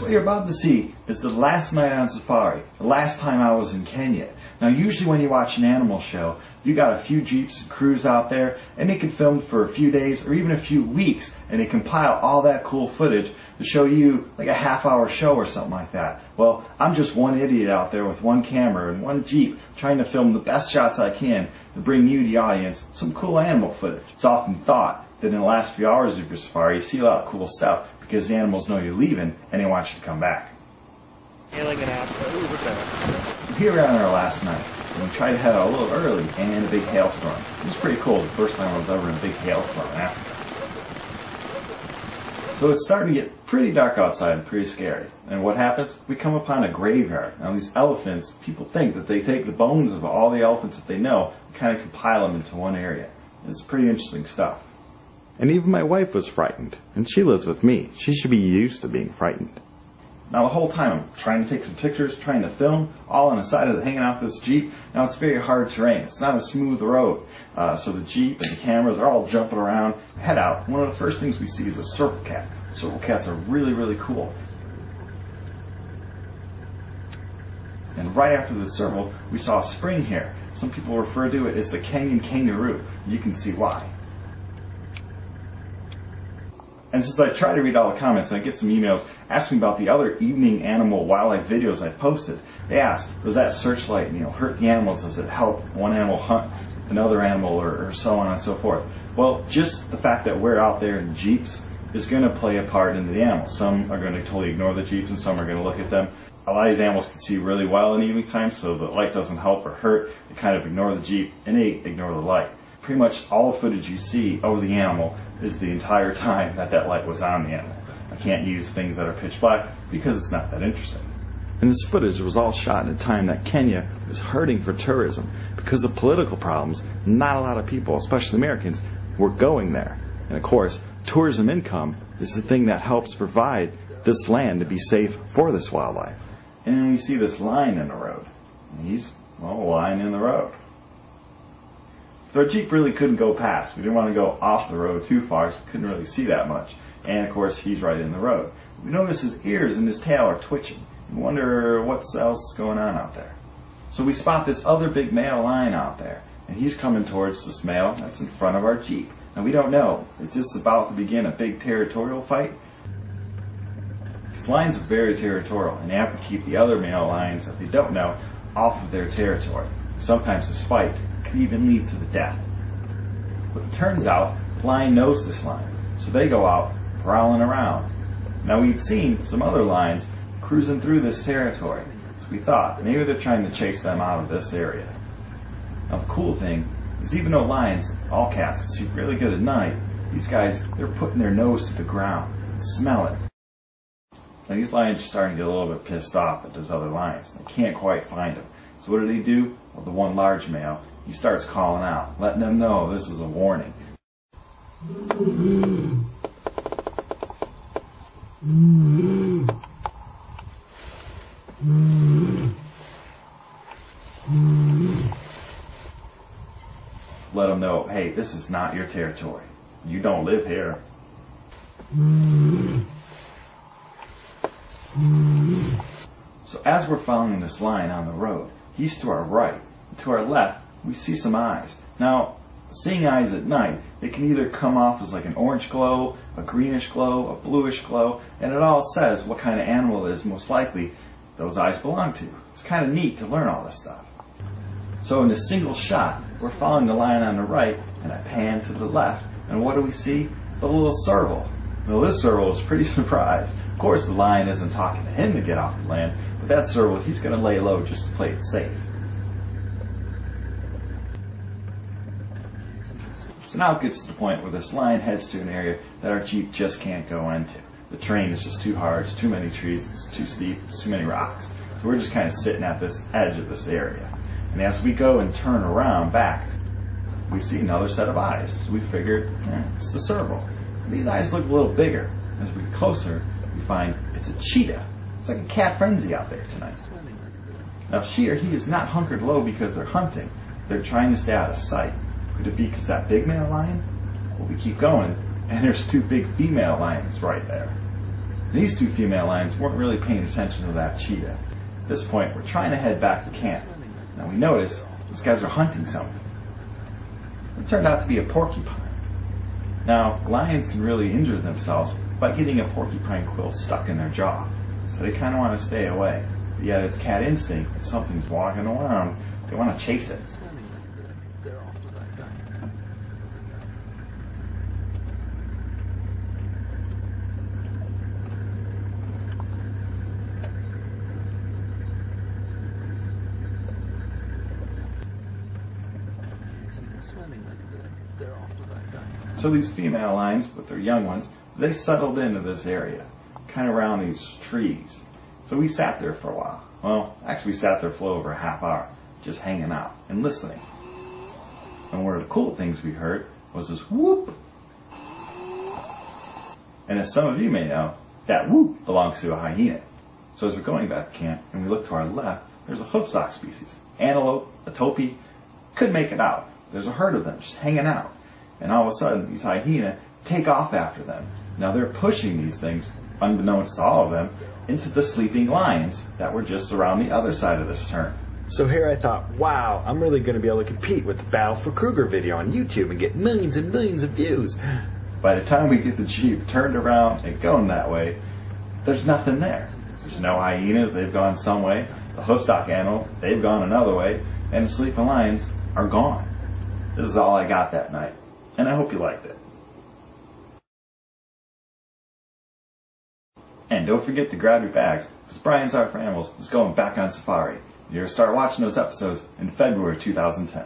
What you're about to see is the last night on safari, the last time I was in Kenya. Now usually when you watch an animal show, you got a few jeeps and crews out there, and they can film for a few days or even a few weeks, and they compile all that cool footage to show you like a half-hour show or something like that. Well, I'm just one idiot out there with one camera and one jeep trying to film the best shots I can to bring you, the audience, some cool animal footage. It's often thought that in the last few hours of your safari you see a lot of cool stuff because the animals know you're leaving and they want you to come back. Like an apple. Here we are on our last night, and we tried to head out a little early and a big hailstorm. It was pretty cool. The first time I was ever in a big hailstorm in Africa. So it's starting to get pretty dark outside and pretty scary. And what happens? We come upon a graveyard. Now these elephants, people think that they take the bones of all the elephants that they know and kind of compile them into one area. It's pretty interesting stuff. And even my wife was frightened, and she lives with me. She should be used to being frightened. Now the whole time I'm trying to take some pictures, trying to film, all on the side of hanging out this Jeep. Now it's very hard terrain. It's not a smooth road. So the Jeep and the cameras are all jumping around. Head out. One of the first things we see is a circle cat. Circle cats are really, really cool. And right after the circle, we saw a spring here. Some people refer to it as the Kenyan kangaroo. You can see why. And since I try to read all the comments and I get some emails asking about the other evening animal wildlife videos I posted, they ask, does that searchlight hurt the animals? Does it help one animal hunt another animal or so on and so forth? Well, just the fact that we're out there in Jeeps is going to play a part into the animals. Some are going to totally ignore the Jeeps and some are going to look at them. A lot of these animals can see really well in evening time, so the light doesn't help or hurt. They kind of ignore the Jeep and they ignore the light. Pretty much all the footage you see of the animal is the entire time that light was on the animal. I can't use things that are pitch black because it's not that interesting. And this footage was all shot in a time that Kenya was hurting for tourism. Because of political problems, not a lot of people, especially Americans, were going there. And of course, tourism income is the thing that helps provide this land to be safe for this wildlife. And then we see this lion in the road. And he's, well, lying in the road. So our Jeep really couldn't go past. We didn't want to go off the road too far, so we couldn't really see that much. And of course, he's right in the road. We notice his ears and his tail are twitching. We wonder what else is going on out there. So we spot this other big male lion out there, and he's coming towards this male that's in front of our Jeep. Now we don't know, is this about to begin a big territorial fight? Because lions are very territorial, and they have to keep the other male lions that they don't know off of their territory. Sometimes this fight could even lead to the death. But it turns out the lion knows this lion, so they go out prowling around. Now we'd seen some other lions cruising through this territory, so we thought maybe they're trying to chase them out of this area. Now the cool thing is, even though lions, all cats, can see really good at night, these guys, they're putting their nose to the ground and smell it. Now these lions are starting to get a little bit pissed off at those other lions. They can't quite find them. So what do? Well, the one large male, he starts calling out, letting them know this is a warning. Let them know, hey, this is not your territory. You don't live here. So as we're following this lion on the road, he's to our right. To our left, we see some eyes. Now, seeing eyes at night, they can either come off as like an orange glow, a greenish glow, a bluish glow, and it all says what kind of animal it is most likely those eyes belong to. It's kind of neat to learn all this stuff. So in a single shot, we're following the lion on the right, and I pan to the left, and what do we see? The little serval. Well, this serval was pretty surprised. Of course, the lion isn't talking to him to get off the land, but that serval, he's going to lay low just to play it safe. So now it gets to the point where this lion heads to an area that our Jeep just can't go into. The terrain is just too hard, it's too many trees, it's too steep, it's too many rocks. So we're just kind of sitting at this edge of this area. And as we go and turn around back, we see another set of eyes. So we figured, it's the serval. These eyes look a little bigger. As we get closer, we find it's a cheetah. It's like a cat frenzy out there tonight. Now she or he is not hunkered low because they're hunting. They're trying to stay out of sight. Could it be because that big male lion? Well, we keep going, and there's two big female lions right there. These two female lions weren't really paying attention to that cheetah. At this point, we're trying to head back to camp. Now we notice these guys are hunting something. It turned out to be a porcupine. Now, lions can really injure themselves by getting a porcupine quill stuck in their jaw, so they kind of want to stay away. But yet it's cat instinct. If something's walking around, they want to chase it. So these female lions with their young ones, they settled into this area, kind of around these trees. So we sat there for a while. Well, actually we sat there for over a half hour, just hanging out and listening. And one of the cool things we heard was this whoop. And as some of you may know, that whoop belongs to a hyena. So as we're going back to camp and we look to our left, there's a hoofstock species. Antelope, a topee, couldn't make it out. There's a herd of them just hanging out. And all of a sudden, these hyena take off after them. Now they're pushing these things, unbeknownst to all of them, into the sleeping lions that were just around the other side of this turn. So here I thought, wow, I'm really going to be able to compete with the Battle for Kruger video on YouTube and get millions and millions of views. By the time we get the Jeep turned around and going that way, there's nothing there. There's no hyenas, they've gone some way. The hoofstock animal, they've gone another way. And the sleeping lions are gone. This is all I got that night. And I hope you liked it. And don't forget to grab your bags, because Brian's Art for Animals is going back on safari. You're going to start watching those episodes in February 2010.